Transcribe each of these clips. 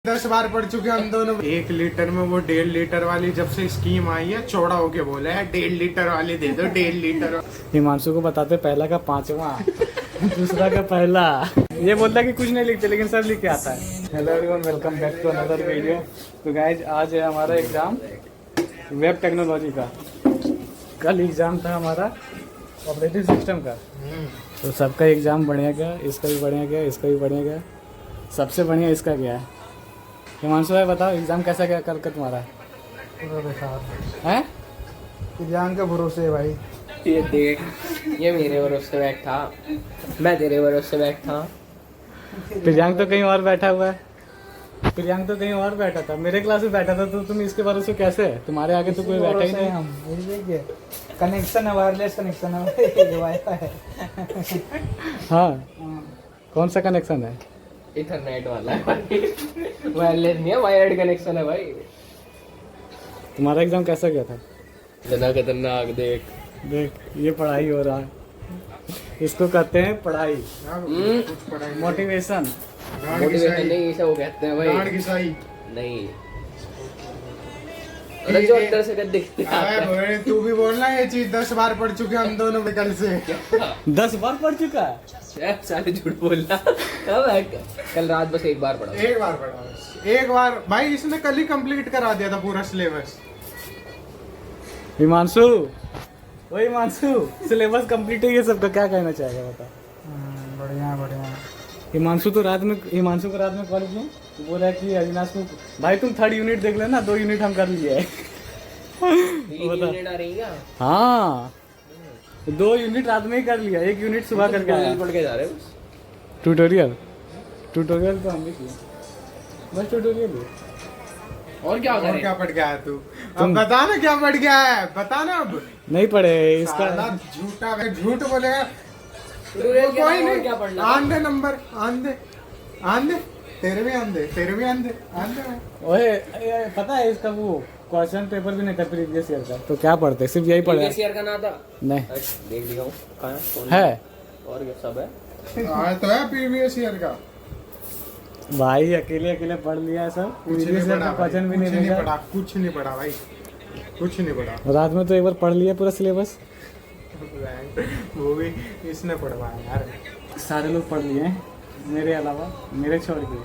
10 बार पढ़ चुके हम दोनों। 1 लीटर में वो 1.5 लीटर वाली जब से स्कीम आई है चौड़ा होके बोला है 1.5 लीटर वाली दे दो 1.5 लीटर। हिमांशु को बताते पहला का 5वां दूसरा का पहला। ये बोलता कि कुछ नहीं लिखते लेकिन सब लिख के आता है। Hello everyone, welcome back to another video. तो गाइज आज है हमारा एग्जाम वेब टेक्नोलॉजी का। कल एग्जाम था हमारा ऑपरेटिंग सिस्टम का। तो सबका एग्जाम बढ़िया गया, इसका भी बढ़िया गया, इसका भी बढ़िया गया। सबसे बढ़िया इसका गया है। हिमांशु भाई बताओ एग्जाम कैसा गया कल का तुम्हारा? पूरा बेकार है एग्जाम के भरोसे है भाई। ये देख, ये मेरे भरोसे बैठ था, मैं तेरे भरोसे बैठ था। प्रियांक तो कहीं और बैठा हुआ है। प्रियांक तो कहीं और बैठा था, मेरे क्लास में बैठा था। तो तुम इसके भरोसे कैसे है? तुम्हारे आगे तो कोई बैठा ही नहीं। हम देखिए कनेक्शन है, वायरलेस कनेक्शन है, वाईफाई है। हाँ, कौन सा कनेक्शन है? इथरनेट वाला है, वायरलेस नहीं है, वायर्ड कनेक्शन है भाई। तुम्हारा एग्जाम कैसा गया था? इतना खतरनाक देख। देख, ये पढ़ाई हो रहा है, इसको कहते हैं पढ़ाई। मोटिवेशन। मोटिवेशन नहीं, इसे वो कहते हैं भाई। नहीं, अरे जो अंदर से दिखती है। तू भी बोलना ये चीज 10 बार पढ़ चुके हम दोनों कल से। 10 बार पढ़ चुका है। सारे झूठ बोलना। कल रात बस एक बार पढ़ा। एक बार पढ़ा बस, एक बार भाई। इसने कल ही कंप्लीट करा दिया था पूरा सिलेबस। हिमांशु, वही हिमांशु, सिलेबस कंप्लीट है ये सबका, क्या कहना चाहेगा बता? बढ़िया बढ़िया। हिमांशु को रात में कॉलेज में बोल रहा है कि अविनाश को भाई तुम 3rd यूनिट देख लेना, 2 यूनिट हम कर लिए है। यूनिट आ रही है। हाँ, 2 यूनिट रात में ही कर लिया, 1 यूनिट सुबह करके आया। पढ़ के जा रहे हो? ट्यूटोरियल तो हम भी किए, बस ट्यूटोरियल ही। और क्या करें? क्या पढ़ गया है तू? अब बता ना क्या पढ़ गया है, बता ना। अब नहीं पढ़े इसका। साला झूठा है, झूठ बोलेगा ट्यूटोरियल के कोई अलावा और नहीं। क्या पढ़ना? आंधे नंबर, आंधे तेरे भी आंधे। ओए, पता है इसका वो क्वेश्चन पेपर भी नहीं था प्रीवियस ईयर का, तो क्या पढ़ते, सिर्फ यही पढ़े। प्रीवियस ईयर का ना था? नहीं देख लिया हूँ। कहाँ है? कौन है और क्या सब है? तो है प्रीवियस ईयर का। भाई, अकेले पढ़ लिया है सब। प्रीवियस ईयर का क्वेश्चन भी नहीं देखा, कुछ नहीं पढ़ा भाई, कुछ नहीं पढ़ा। रात में तो एक बार पढ़ लिया पूरा सिलेबस। वो भी इसने पढ़वाया यार। सारे लोग पढ़ लिए हैं मेरे अलावा, मेरे छोड़ के।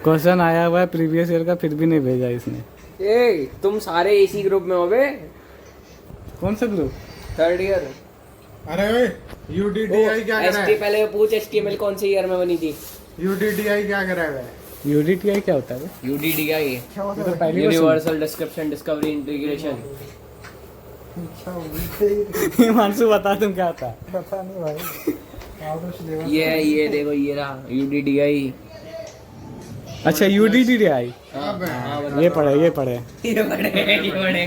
क्वेश्चन आया हुआ है प्रीवियस ईयर का, फिर भी नहीं भेजा इसने। ए, तुम सारे इसी ग्रुप में हो बे? कौन सा ग्रुप? 3rd year. अरे यूडीडीआई क्या करा है? पहले पूछ HTML कौन से ईयर में बनी थी? यूडीडीआई क्या करा है? यूडीटीआई क्या होता है? UDDI, ये तो पहली बार यूनिवर्सल डिस्क्रिप्शन डिस्कवरी इंटीग्रेशन। सुना। हिमांशु बता तुम क्या होता है? पता नहीं भाई। ये देखो, ये रहा UDDI। अच्छा, यूडीटीआई। हाँ, ये पढ़े ये पढ़े क्या ये होता है? पढ़े।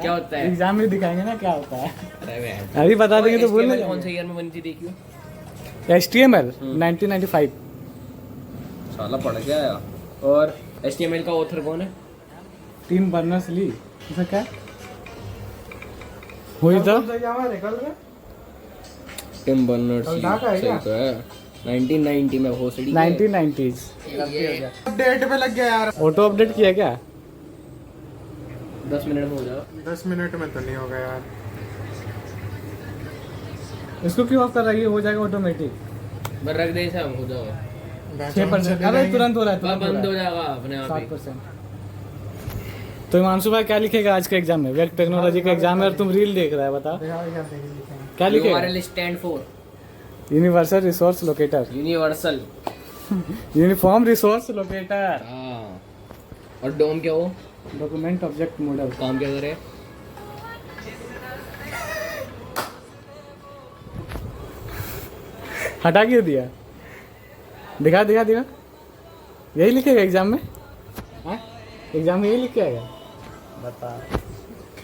क्या होता है? एग्जाम में दिखाएंगे ना क्या होता है। अरे अभी बता देंगे तो भूल HTML कौन से ईयर में बनी थी देखियो? HTML 1995। साला पढ़ के आया। और HTML का ऑथर कौन है? Tim Berners Lee. ऐसा क्या हुई था? Tim Berners Lee. ढाका है सही क्या? तो है। 1990 में भोसड़ी 1990s। अपडेट पे लग गया यार। ऑटो अपडेट किया क्या? 10 मिनट में हो जाएगा। 10 मिनट में तो नहीं होगा यार। इसको क्यों ऑफ कर रही है? हो जाएगा ऑटोमेटिक। बस रख दे, हम हो जाएगा। 6%। अबे तुरंत हो रहा है, तुरंत बंद हो जाएगा अपने आप ही। 7%। तो हिमांशु भाई क्या लिखेगा आज के एग्जाम में? वेब टेक्नोलॉजी का एग्जाम है और तुम रील देख रहा है, बता क्या लिखेगा? URL stand for universal resource locator. Universal. Uniform resource locator. हाँ, और डोम क्या हो? Document object model. काम क्या करे? हटा क्यों दिया? दिखा। यही लिखेगा एग्जाम में? एग्जाम में यही लिख के आएगा? बता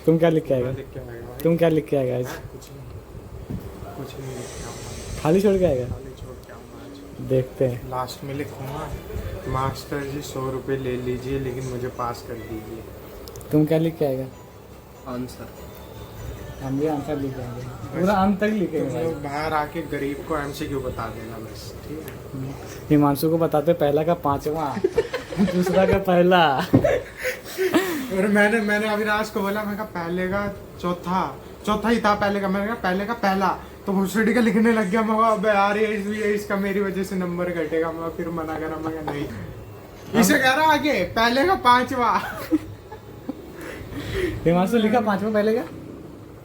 तुम क्या लिख के आएगा? तुम क्या लिख के आएगा आज? कुछ नहीं लिखा, खाली छोड़ के आएगा? खाली छोड़ के आऊंगा आज। देखते हैं। लास्ट में लिखूंगा, मास्टर जी 100 रुपये ले लीजिए लेकिन मुझे पास कर दीजिए। तुम क्या लिख के आएगा? आंसर। हम भी आंसर लिखेंगे, पूरा अंत तक लिखेंगे भाई। लोग बाहर आके गरीब को एमसीक्यू बता देना बस, ठीक है। हिमांशु को बताते पहला का 5वां, दूसरा का पहला। और मैंने अविनाश को बोला, मैं कहा पहले का चौथा ही था पहले का, मैंने कहा पहले का पहला, तो भोसड़ी का लिखने लग गया। मैं कहा अबे यार ये इसका मेरी वजह से नंबर घटेगा। मैं फिर मना करा, मैं कहा नहीं, इसे कह रहा आगे पहले का 5वां। हिमांशु लिखा 5वां पहले का,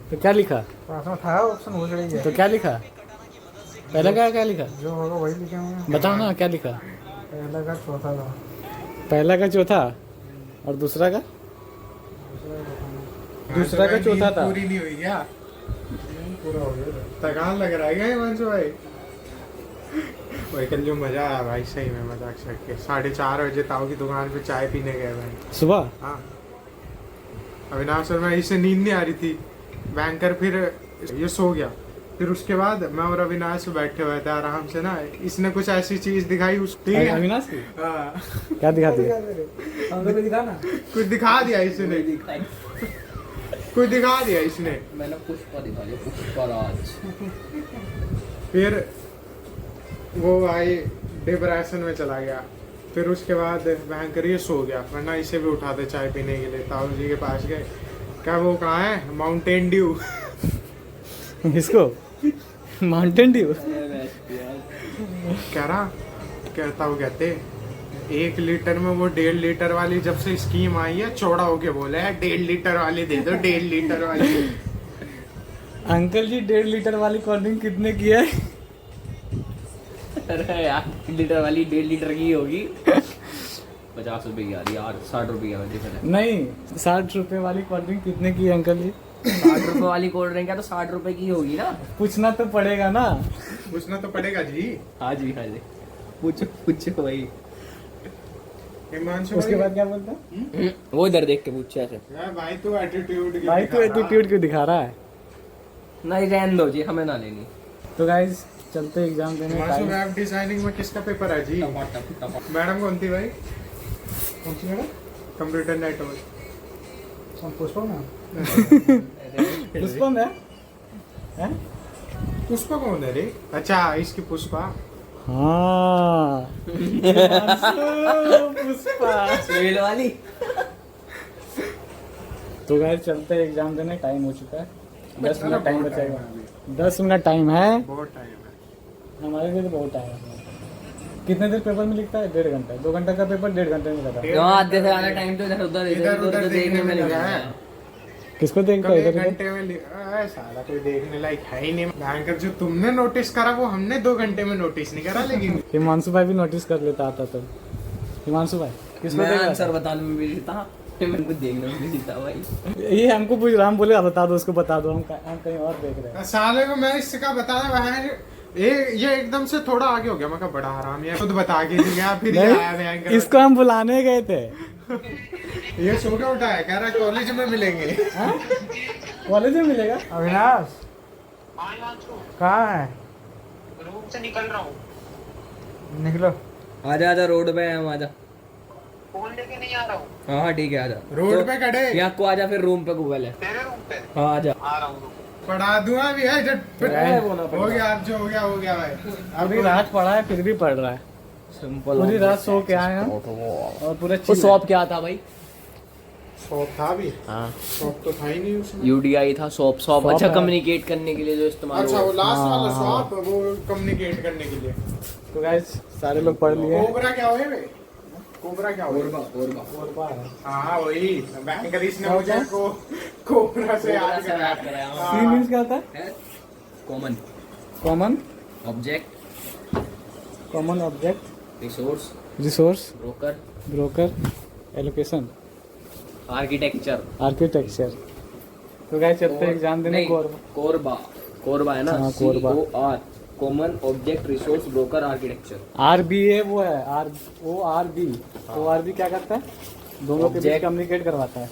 तो क्या लिखा? 5वां था ऑप्शन भोसड़ी के, तो क्या लिखा? पहला का क्या लिखा? जो होगा वही लिखे होंगे। बताओ ना क्या लिखा? पहला का चौथा था। पहला का चौथा और दूसरा का चौथा था। पूरी नहीं हुई क्या? पूरा हो गया। थकान लग रहा है क्या हिमांशु भाई? भाई कल जो मजा आया भाई, सही में मजाक छक के 4:30 बजे ताऊ की दुकान पे चाय पीने गए भाई सुबह। हाँ, अविनाश और मैं, इसे नींद नहीं आ रही थी, बैंकर फिर ये सो गया। फिर उसके बाद मैं और अविनाश बैठे हुए थे आराम से ना, इसने कुछ ऐसी चीज दिखाई उस, ठीक है अविनाश की हाँ, क्या दिखाती है? हमको भी दिखा ना। कुछ दिखा दिया इसने, कुछ दिखा दिया इसने। मैंने पुष्पा दिखा दिया, पुष्पराज। फिर वो भाई डिप्रेशन में चला गया। फिर उसके बाद बैंकर ये सो गया, वरना इसे भी उठाते चाय पीने के लिए। ताऊ जी के पास गए, क्या वो कहाँ है माउंटेन ड्यू? इसको माउंटेन ड्यू कह रहा, कहता वो कहते 1 लीटर में वो 1.5 लीटर वाली जब से स्कीम आई है, चौड़ा होके बोला है 1.5 लीटर वाली दे दो, 1.5 लीटर वाली। अंकल जी 1.5 लीटर वाली कोल्ड ड्रिंक कितने की है? अरे यार 1 लीटर वाली 1.5 लीटर की होगी 50 रुपए की आ रही यार, 60 रुपए की आती है। नहीं, 60 रुपए वाली कोल्ड ड्रिंक कितने की है अंकल जी? 60 रुपए वाली कोल्ड ड्रिंक है तो 60 रुपए की होगी ना। पूछना तो पड़ेगा ना। पूछना तो पड़ेगा जी। हाँ जी हाँ जी, पूछो भाई। हिमांशु उसके भाई, बाद क्या बोलता? वो इधर देख के पूछे ऐसे। भाई तू एटीट्यूड भाई तू एटीट्यूड क्यों दिखा रहा है? नहीं रहने दो जी, हमें ना लेनी। तो गाइस चलते एग्जाम देने। हिमांशु टाइम वेब डिजाइनिंग में किसका पेपर है जी? मैडम कौन थी भाई? कौन सी जगह? Computer network. हम पुष्पा ना। पुष्पम है? हैं? पुष्पा कौन है रे? अच्छा इसकी पुष्पा। हाँ पुष्पा। सिविल वाली। तो गाइस चलते एग्जाम देने, टाइम हो चुका है। 10 मिनट टाइम बचेगा। 10 मिनट टाइम है बहुत टाइम है हमारे लिए, तो बहुत टाइम है। कितने देर पेपर में लिखता है? 1.5 घंटा। 2 घंटा का पेपर 1.5 घंटे में करता है। आधे से ज्यादा टाइम तो इधर उधर इधर देखने में लगा है। किसको देखता है? कभी 1 इधर घंटे में सारा कोई देखने लायक है ही नहीं। बैंकर जो तुमने नोटिस करा वो हमने 2 घंटे में नोटिस नहीं करा। लेकिन हिमांशु भाई भी नोटिस कर लेता आता तो। हिमांशु भाई किसको मैं देख आंसर रहा बताने में भी जीता, मेरे को देखने में भी जीता भाई। था? ये हमको पूछ रहा, हम बोले बता दो उसको, बता दो, हम कहीं और देख रहे हैं। साले को मैं इसका बताया ये एकदम से थोड़ा आगे हो गया। मैं कहा बड़ा आराम है, खुद बता के गया। फिर ये आया नहीं, बैंकर। इसको हम बुलाने गए थे। ये सो के उठा है, कह रहा कॉलेज में मिलेंगे। कॉलेज में मिलेगा? अविनाश कहाँ है? रूम से निकल रहा हूँ। निकलो। आजा आजा, रोड पे है हम, आजा। फोन लेके नहीं आ रहा हूँ, हाँ हाँ ठीक है, आजा रोड पे खड़े यहाँ को आजा, फिर रूम पे गूगल है। तेरे रूम पे हाँ आजा। आ रहा हूँ। पढ़ा दूंगा भी है जब वो ना हो गया। अब जो हो गया भाई। अभी रात पढ़ा है फिर भी पढ़ रहा है। सिंपल। पूरी रात सो के आए हैं और पूरा वो शॉप क्या था भाई? शॉप था भी? हाँ शॉप तो था ही नहीं उसमें। यूडीआई था। शॉप अच्छा है। कम्युनिकेट करने के लिए जो इस्तेमाल अच्छा वो लास्ट वाला हाँ। शॉप, वो कम्युनिकेट करने के लिए। तो गाइस सारे लोग पढ़ लिए। कोबरा क्या हुए बे? कोबरा क्या हुए? कोरबा है। हाँ वही बैंकर, इसने मुझे कोबरा से याद कराया। सी मींस क्या होता है? Common common object, common object, resource, resource, broker, broker, allocation, architecture. Architecture. तो गाइस चलते एग्जाम देने। कोरबा, कोरबा है ना? हाँ, Korba. COR, common object resource broker architecture. RBA वो है, ORB। ORB क्या करता है? दोनों के बीच Object। कम्युनिकेट करवाता है।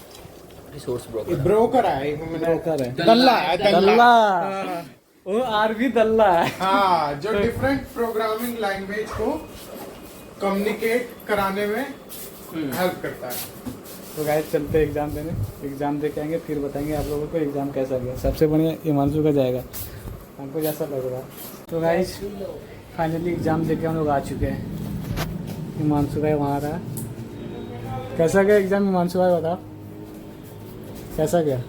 Resource broker. ब्रोकर है, ब्रोकर है। दल्ला है, दल्ला। ORB दल्ला है। हाँ, जो डिफरेंट प्रोग्रामिंग लैंग्वेज को कम्युनिकेट कराने में हेल्प करता है। तो गाइस चलते हैं एग्ज़ाम देने, एग्ज़ाम दे के आएंगे फिर बताएंगे आप लोगों को एग्ज़ाम कैसा गया। सबसे बढ़िया हिमांशु का जाएगा, हमको जैसा लग रहा है। तो गाइस फाइनली एग्ज़ाम दे के हम लोग आ चुके हैं। हिमांशु भाई वहाँ रहा। कैसा गया एग्ज़ाम हिमांशु भाई, बताओ कैसा गया?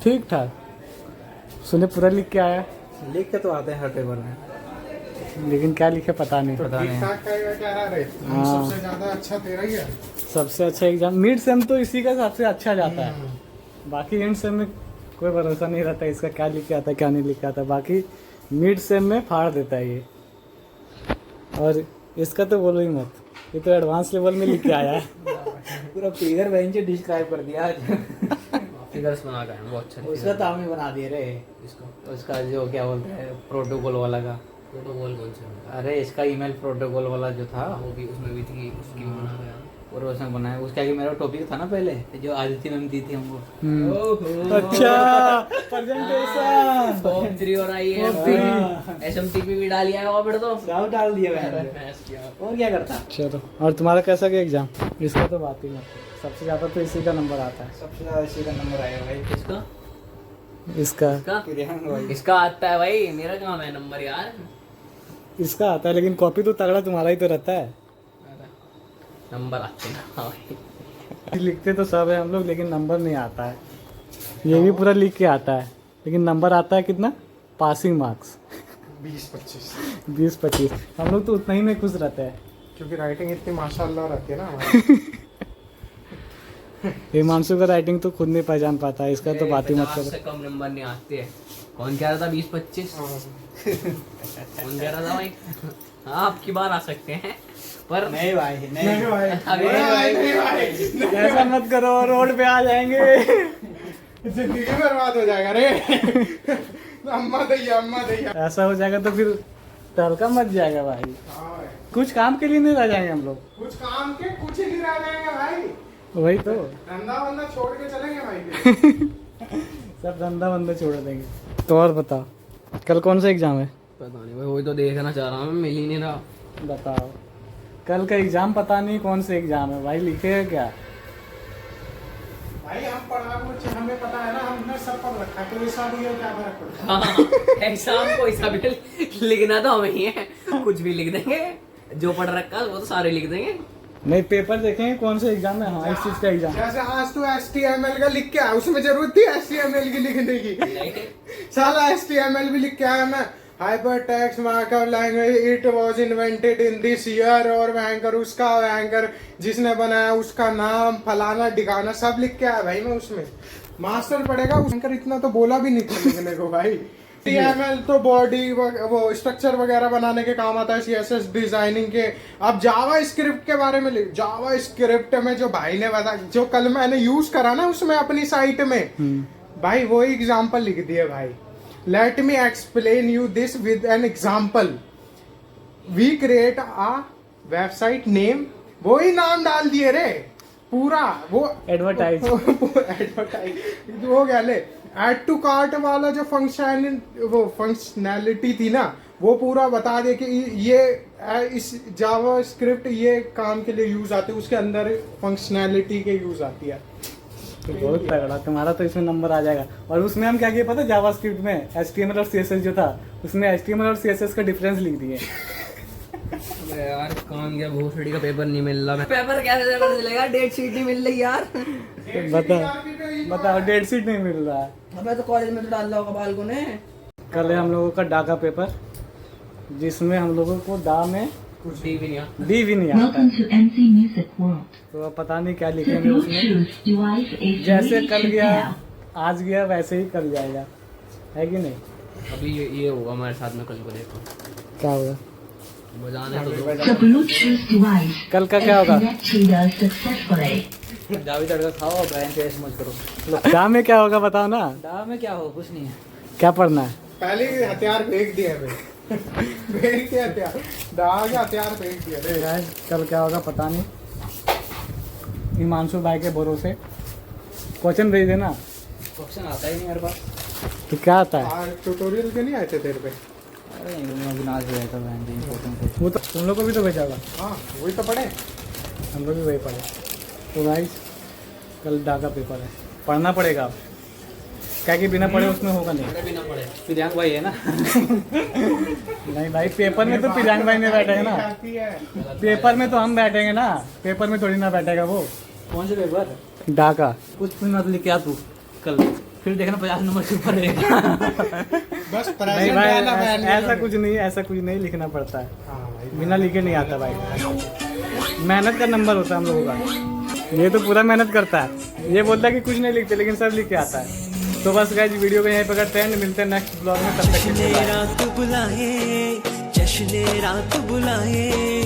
ठीक ठाक। सुने पूरा लिख के आया, लिख के तो आते हैं हर पेपर में, लेकिन क्या लिखे पता नहीं। पता नहीं। ठीक-ठाक कहेगा क्या रहा रे? हाँ। सबसे ज्यादा अच्छा तेरा ही है। सबसे अच्छा एग्जाम मिड सेम तो इसी का सबसे अच्छा जाता है, बाकी एंड सेम में कोई भरोसा नहीं रहता इसका क्या लिख के आता है क्या नहीं लिख के आता है। बाकी मिड सेम में फाड़ देता है ये, और इसका तो बोलो ही मत, ये तो एडवांस लेवल में लिख के आया है। पूरा फिगर बेंच डिस्क्राइब कर दिया आज। फिगर्स बना कर बहुत अच्छा उसका तो हमने बना दिए रे, इसको उसका जो क्या बोलते हैं प्रोटोकॉल वाला का। प्रोटोकॉल कौन सा? अरे इसका ईमेल प्रोटोकॉल वाला जो था वो भी उसमें भी थी, उसकी भी बना रहा है। और उसने बनाया, उसका कि मेरा टॉपिक था ना पहले जो आदित्य मैम दी थी हमको। अच्छा प्रेजेंटेशन फॉर्म 3 और आई है, एसएमटीपी भी डाल लिया है फिर तो सब डाल दिया मैंने, और क्या करता। चलो, और तुम्हारा कैसा गया एग्जाम? इसका तो बात ही मत करो, सबसे ज़्यादा तो इसी का नंबर आता है। सबसे ज्यादा इसी का नंबर आएगा भाई। इसका इसका इसका आता है भाई, मेरा कहाँ है नंबर यार। इसका आता है, लेकिन कॉपी तो तगड़ा तुम्हारा ही तो रहता है। नंबर आते हैं हाँ भाई। लिखते तो सब है हम लोग, लेकिन नंबर नहीं आता है। ये भी पूरा लिख के आता है, लेकिन नंबर आता है कितना? Passing marks 20-25, 20-25। हम लोग तो उतना ही में खुश रहते हैं। क्योंकि राइटिंग इतनी माशाल्लाह रहती है ना हमारी। हिमांशु का राइटिंग तो खुद नहीं पहचान पाता है, इसका तो बात ही मत 50 से करो। कम नंबर नहीं आते हैं। कौन कह रहा था 20-25? कौन कह रहा था भाई? हाँ आपकी बार आ सकते हैं पर नहीं भाई नहीं भाई, अभी नहीं भाई, ऐसा मत करो, रोड पे आ जाएंगे। जिंदगी बर्बाद हो जाएगा रे। अम्मा दैया। ऐसा हो जाएगा तो फिर तहलका मच जाएगा भाई। हाँ भाई। कुछ काम के लिए नहीं रह जाएंगे हम लोग। कुछ काम के कुछ ही नहीं रह जाएंगे भाई। वही तो, धंधा वंदा छोड़ के चलेंगे भाई। सब धंधा बंदा छोड़ देंगे। तो और बताओ, कल कौन सा एग्जाम है? पता नहीं भाई, वही तो देखना चाह रहा हूँ, मिल ही नहीं रहा। बताओ, कल का एग्जाम पता नहीं कौन से एग्जाम है भाई, लिखेगा क्या? भाई हम पढ़ा कुछ हमें पता है ना, हमने सब पढ़ रखा है, तो ये सब ये क्या फर्क पड़ता है? हाँ एग्जाम को हिसाब लिखना तो हमें ही है, कुछ भी लिख देंगे, जो पढ़ रखा है वो तो सारे लिख देंगे। नहीं, पेपर देखेंगे कौन सा एग्जाम है। हाँ, इस चीज का एग्जाम। जैसे आज तू HTML का लिख के आया, उसमें जरूरत थी HTML की लिखने की? साला HTML भी लिख के आया मैं। Hypertext markup language, it was invented in this year, और वैंकर उसका वैंकर जिसने बनाया उसका नाम फलाना डिगाना सब लिख के आया भाई मैं उसमें। मास्टर पढ़ेगा वैंकर इतना तो बोला भी नहीं था लिखने को भाई। HTML तो बॉडी वो स्ट्रक्चर वगैरह बनाने के काम आता है, CSS डिजाइनिंग के। अब जावा स्क्रिप्ट के बारे में जावा स्क्रिप्ट में जो भाई ने बताया, जो कल मैंने यूज करा ना उसमें अपनी साइट में, भाई वो एग्जाम्पल लिख दिए भाई। Let me explain you this with an example. We create a website name, वो ही नाम डाल दिए रे पूरा। वो एडवर्टाइज हो गया। ले ऐड टू कार्ट वाला जो फंक्शनैलिटी थी ना, वो पूरा बता दे कि ये इस जावा स्क्रिप्ट ये काम के लिए यूज आती है, उसके अंदर फंक्शनैलिटी के यूज आती है। तो बहुत तगड़ा, तुम्हारा तो इसमें नंबर आ जाएगा। और उसमें हम क्या किए पता, जावास्क्रिप्ट में HTML और CSS जो था, उसमें HTML और CSS का डिफरेंस लिख दिए। अबे यार काम गया, भोसड़ी का पेपर नहीं मिल रहा। पेपर कैसे मिलेगा, डेट शीट नहीं मिल रही यार। बताओ, डेट शीट नहीं मिल रहा है। अबे तो कॉलेज में तो डाल रहा होगा बालकों ने। कल है हम लोगों का डा का पेपर, जिसमें हम लोगों को डा में कुछ भी नहीं आता। डी भी नहीं आता Welcome to MC Music World. तो अब पता नहीं क्या The लिखेंगे उसमें। Bluetooth device is जैसे ready कल to गया pair. आज गया वैसे ही कल जाएगा, है कि नहीं? अभी ये होगा हमारे साथ में, कल को देखो क्या होगा बजाने तो दो। The Bluetooth device कल का is क्या होगा? connected successfully. जावी तड़का खाओ, बहन से ऐसे मत करो। डा में क्या होगा बताओ ना, डा में क्या हो, कुछ नहीं है। क्या पढ़ना है? पहले ही हथियार फेंक दिए हमें। फेंक के हथियार, डा के हथियार फेंक दिए रे। गाइस, कल क्या होगा पता नहीं। हिमांशु भाई के भरोसे क्वेश्चन भेज देना। क्वेश्चन आता ही नहीं मेरे पास। तो क्या आता है? ट्यूटोरियल के नहीं आए थे तेरे पे? अरे मैं अविनाश भेजा था बहन जी, important थे। वो तो तुम लोग को भी तो भेजा होगा। हाँ वही तो पढ़े। हम लोग भी वही पढ़े। तो गाइस कल डाका पेपर है, पढ़ना पड़ेगा अब, क्या कि बिना पढ़े उसमें होगा नहीं। बिना पढ़े प्रियांक भाई है ना। नहीं भाई, पेपर में तो प्रियांक भाई नहीं बैठेगा ना, आती है। पेपर में तो हम बैठेंगे ना, पेपर में थोड़ी ना बैठेगा वो। कौन से पेपर? डाका। कुछ पुण्य तो लेके आ तू कल, फिर देखना 50 नंबर से ऊपर रहेगा। बस नहीं प्रेजेंट भाई, वाला बैन ऐसा कुछ नहीं, ऐसा कुछ नहीं लिखना पड़ता है, हाँ भाई, बिना लिखे नहीं आता भाई। मेहनत का नंबर होता है हम लोगों का, ये तो पूरा मेहनत करता है। ये बोलता है कि कुछ नहीं लिखते, लेकिन सब लिख के आता है। तो बस गाइस वीडियो को यहीं पर करते हैं, मिलते हैं नेक्स्ट ब्लॉग में, तब तक के लिए बाय। रात बुलाए, जश्न रात बुलाए,